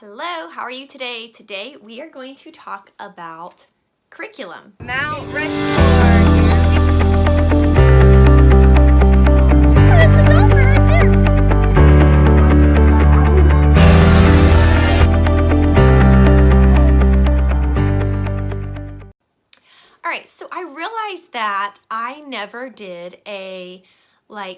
Hello, how are you today? Today we are going to talk about curriculum. Mount Rushmore. There's the dolphin right there. All right, so I realized that I never did a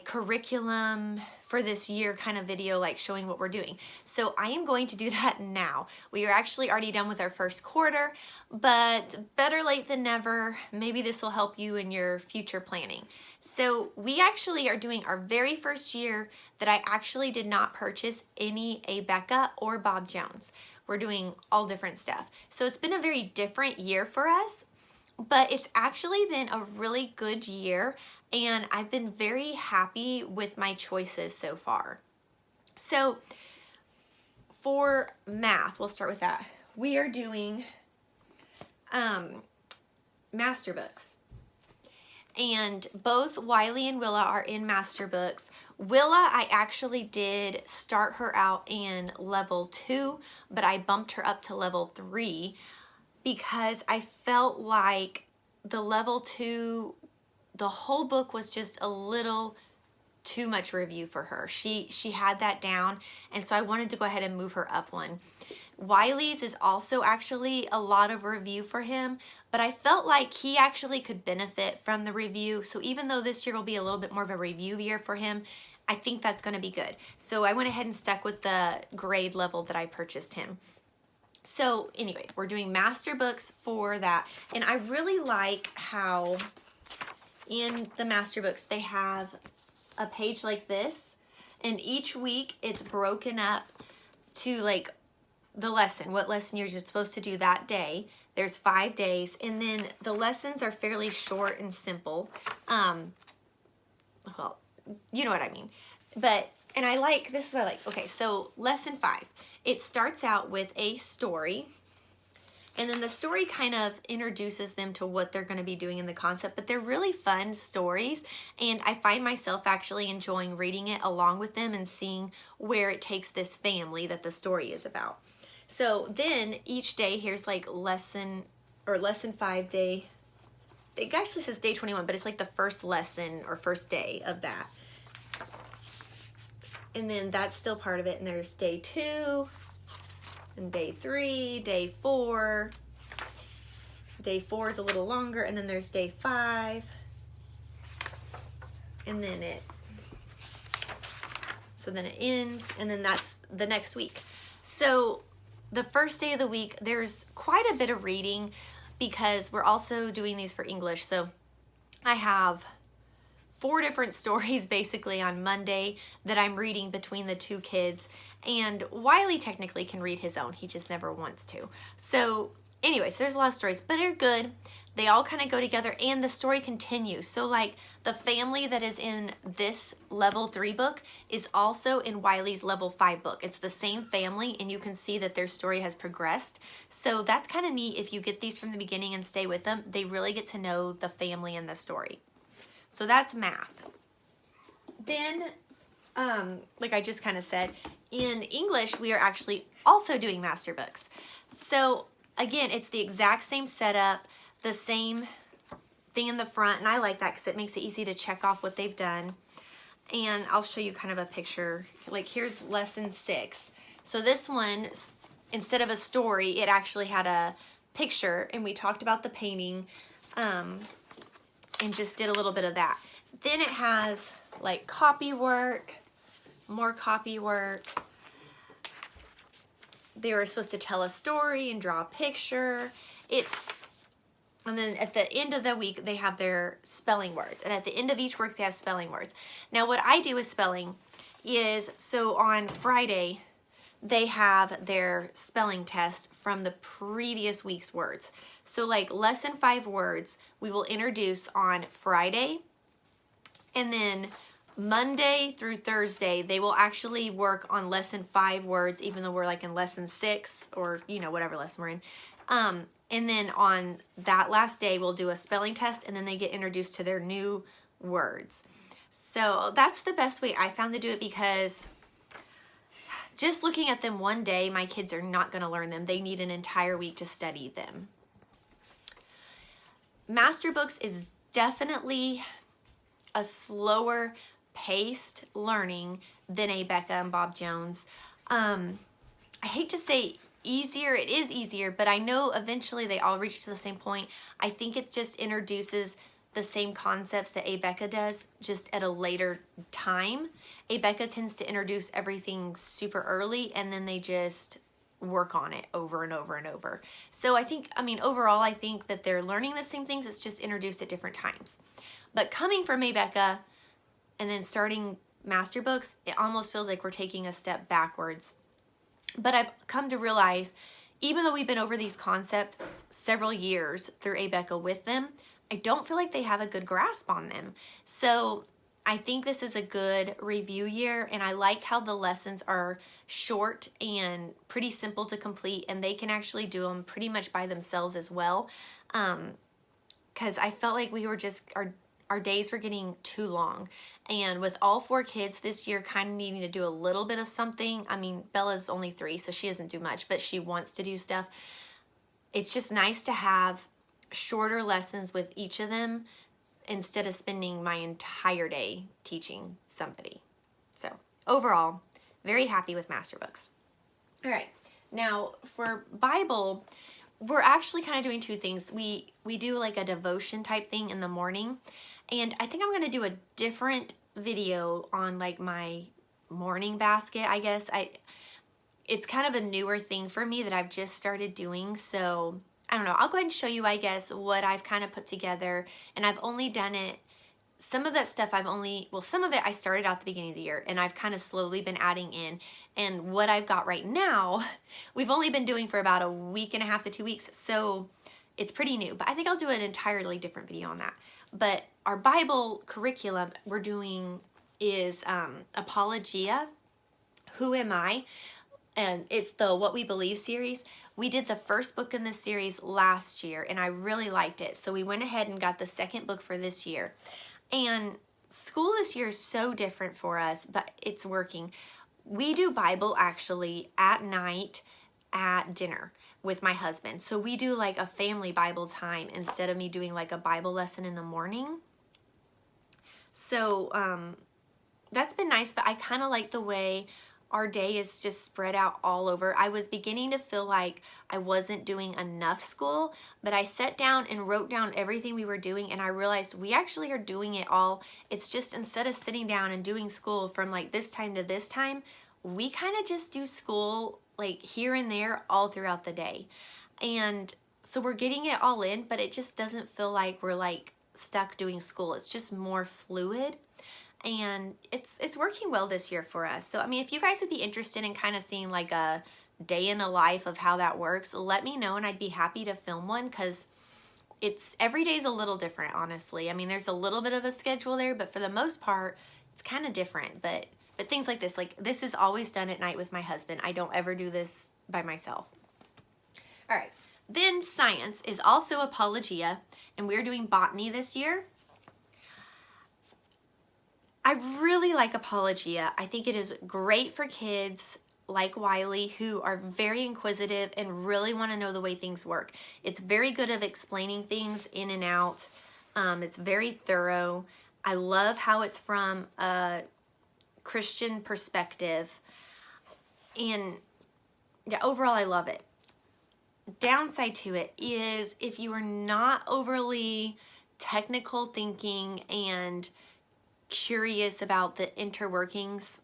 curriculum for this year kind of video, like showing what we're doing. So I am going to do that now. We are actually already done with our first quarter, but better late than never. Maybe this will help you in your future planning. So we actually are doing our very first year that I actually did not purchase any Abeka or Bob Jones. We're doing all different stuff. So it's been a very different year for us, but it's actually been a really good year and I've been very happy with my choices so far. So for math, we'll start with that. We are doing Masterbooks. And both Wiley and Willa are in Masterbooks. Willa, I actually did start her out in level 2, but I bumped her up to level 3 because I felt like the level 2, the whole book was just a little too much review for her. She had that down, and so I wanted to go ahead and move her up one. Wiley's is also actually a lot of review for him, but I felt like he actually could benefit from the review. So even though this year will be a little bit more of a review year for him, I think that's going to be good. So I went ahead and stuck with the grade level that I purchased him. So anyway, we're doing Masterbooks for that. And I really like how in the Masterbooks they have a page like this, and each week it's broken up to like the lesson, what lesson you're supposed to do that day. There's 5 days, and then the lessons are fairly short and simple. Well, you know what I mean. And I like, this is what I like. Okay, so lesson 5. It starts out with a story, and then the story kind of introduces them to what they're going to be doing in the concept, but they're really fun stories, and I find myself actually enjoying reading it along with them and seeing where it takes this family that the story is about. So then each day, here's like lesson 5 day, it actually says day 21, but it's like the first lesson or first day of that. And then that's still part of it, and there's day 2, and day 3, day 4. Day 4 is a little longer, and then there's day 5. And then it ends, and then that's the next week. So the first day of the week, there's quite a bit of reading because we're also doing these for English. So I have 4 different stories basically on Monday that I'm reading between the 2 kids, and Wiley technically can read his own, he just never wants to. So anyways, there's a lot of stories, but they're good. They all kind of go together, and the story continues. So like the family that is in this level 3 book is also in Wiley's level 5 book. It's the same family, and you can see that their story has progressed. So that's kind of neat. If you get these from the beginning and stay with them, they really get to know the family and the story. So that's math. Then, like I just kind of said, in English, we are actually also doing Masterbooks. So again, it's the exact same setup, the same thing in the front, and I like that because it makes it easy to check off what they've done. And I'll show you kind of a picture. Like here's lesson 6. So this one, instead of a story, it actually had a picture, and we talked about the painting, and just did a little bit of that. Then it has like copy work, more copy work. They were supposed to tell a story and draw a picture. And then at the end of the week, they have their spelling words. And at the end of each work, they have spelling words. Now what I do with spelling is, so on Friday, they have their spelling test from the previous week's words. So like lesson 5 words, we will introduce on Friday, and then Monday through Thursday, they will actually work on lesson 5 words, even though we're like in lesson 6 or, you know, whatever lesson we're in. And then on that last day, we'll do a spelling test, and then they get introduced to their new words. So that's the best way I found to do it, because just looking at them one day, my kids are not going to learn them. They need an entire week to study them. Masterbooks is definitely a slower paced learning than Becca and Bob Jones. I hate to say easier, it is easier, but I know eventually they all reach to the same point. I think it just introduces the same concepts that Becca does, just at a later time. Becca tends to introduce everything super early, and then they just work on it over and over and over. So overall, I think that they're learning the same things, it's just introduced at different times. But coming from Becca and then starting Masterbooks, it almost feels like we're taking a step backwards. But I've come to realize, even though we've been over these concepts several years through Becca with them, I don't feel like they have a good grasp on them. So I think this is a good review year, and I like how the lessons are short and pretty simple to complete, and they can actually do them pretty much by themselves as well. Because I felt like we were just, our days were getting too long. And with all 4 kids this year kind of needing to do a little bit of something, I mean, Bella's only 3, so she doesn't do much, but she wants to do stuff. It's just nice to have shorter lessons with each of them instead of spending my entire day teaching somebody. So overall, very happy with Masterbooks. All right, now for Bible, we're actually kind of doing 2 things. We do like a devotion type thing in the morning, and I think I'm going to do a different video on like my morning basket, I guess. It's kind of a newer thing for me that I've just started doing, so I don't know. I'll go ahead and show you, I guess, what I've kind of put together, and I've only done it, some of that stuff some of it I started out the beginning of the year, and I've kind of slowly been adding in, and what I've got right now, we've only been doing for about a week and a half to 2 weeks, so it's pretty new, but I think I'll do an entirely different video on that. But our Bible curriculum we're doing is Apologia, Who Am I? And it's the What We Believe series. We did the first book in this series last year, and I really liked it. So we went ahead and got the second book for this year. And school this year is so different for us, but it's working. We do Bible actually at night at dinner with my husband. So we do like a family Bible time instead of me doing like a Bible lesson in the morning. So that's been nice, but I kind of like the way our day is just spread out all over. I was beginning to feel like I wasn't doing enough school, but I sat down and wrote down everything we were doing, and I realized we actually are doing it all. It's just instead of sitting down and doing school from like this time to this time, we kind of just do school like here and there all throughout the day. And so we're getting it all in, but it just doesn't feel like we're like stuck doing school. It's just more fluid. And it's working well this year for us. So, I mean, if you guys would be interested in kind of seeing like a day in the life of how that works, let me know and I'd be happy to film one, because every day's a little different, honestly. I mean, there's a little bit of a schedule there, but for the most part, it's kind of different. But things like this is always done at night with my husband. I don't ever do this by myself. All right. Then science is also Apologia, and we're doing botany this year. I really like Apologia. I think it is great for kids like Wiley who are very inquisitive and really want to know the way things work. It's very good at explaining things in and out. It's very thorough. I love how it's from a Christian perspective. And yeah, overall I love it. Downside to it is if you are not overly technical thinking and curious about the interworkings,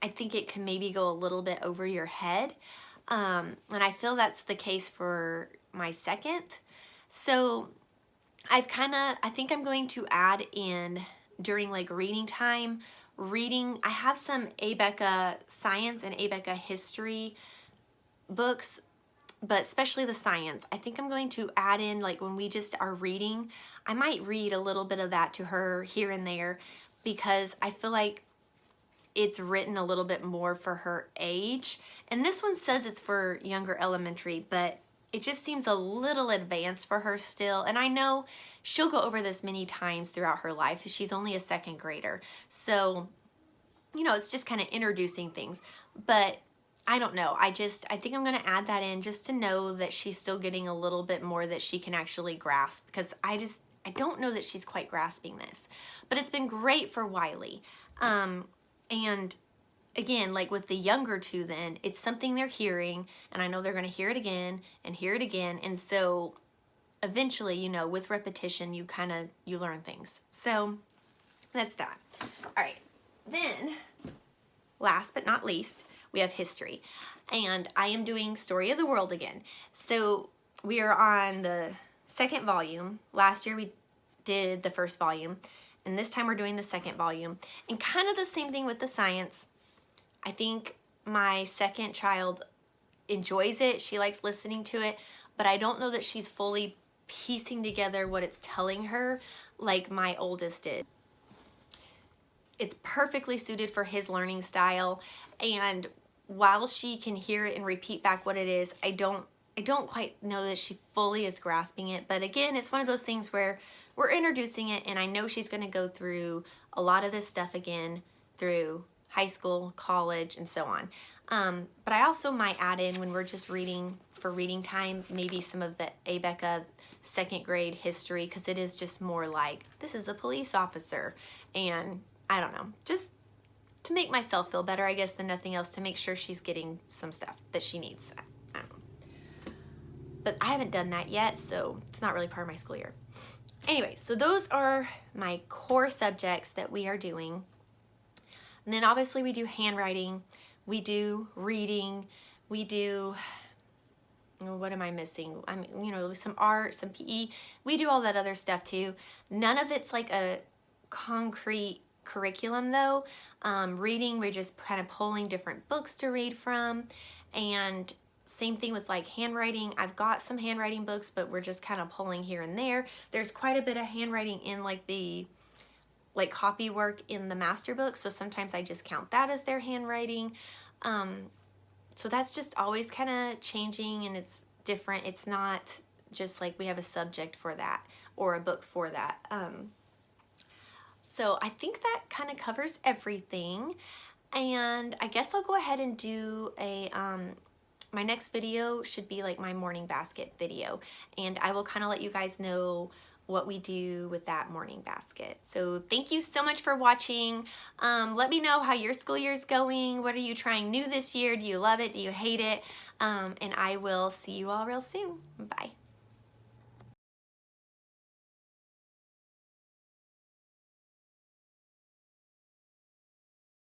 I think it can maybe go a little bit over your head. And I feel that's the case for my second. So I think I'm going to add in during like reading time, I have some Becca science and Becca history books, but especially the science. I think I'm going to add in, like when we just are reading, I might read a little bit of that to her here and there, because I feel like it's written a little bit more for her age. And this one says it's for younger elementary, but it just seems a little advanced for her still. And I know she'll go over this many times throughout her life. She's only a second grader. So, you know, it's just kind of introducing things. but I don't know. I think I'm going to add that in just to know that she's still getting a little bit more that she can actually grasp, because I don't know that she's quite grasping this. But it's been great for Wiley. And again, like with the younger two, then it's something they're hearing, and I know they're going to hear it again and hear it again. And so eventually, you know, with repetition, you learn things. So that's that. All right. Then last but not least, we have history, and I am doing Story of the World again. So we are on the second volume. Last year we did the first volume, and this time we're doing the second volume, and kind of the same thing with the science. I think my second child enjoys it. She likes listening to it, but I don't know that she's fully piecing together what it's telling her like my oldest did. It's perfectly suited for his learning style, and while she can hear it and repeat back what it is, I don't quite know that she fully is grasping it. But again, it's one of those things where we're introducing it, and I know she's going to go through a lot of this stuff again through high school, college, and so on. But I also might add in, when we're just reading for reading time, maybe some of the ABECA second grade history, because it is just more like, this is a police officer, and I don't know, just to make myself feel better, I guess, than nothing else, to make sure she's getting some stuff that she needs. I don't know. But I haven't done that yet, so it's not really part of my school year. Anyway, so those are my core subjects that we are doing. And then obviously we do handwriting, we do reading, we do, what am I missing? I mean, you know, some art, some PE. We do all that other stuff too. None of it's like a concrete curriculum though. Reading, we're just kind of pulling different books to read from, and same thing with like handwriting. I've got some handwriting books, but we're just kind of pulling here and there. There's quite a bit of handwriting in like the copy work in the Masterbooks, so sometimes I just count that as their handwriting. So that's just always kind of changing, and it's different. It's not just like we have a subject for that or a book for that. So I think that kind of covers everything, and I guess I'll go ahead and do a my next video should be like my morning basket video, and I will kind of let you guys know what we do with that morning basket. So thank you so much for watching. Let me know how your school year is going. What are you trying new this year? Do you love it? Do you hate it? And I will see you all real soon. Bye.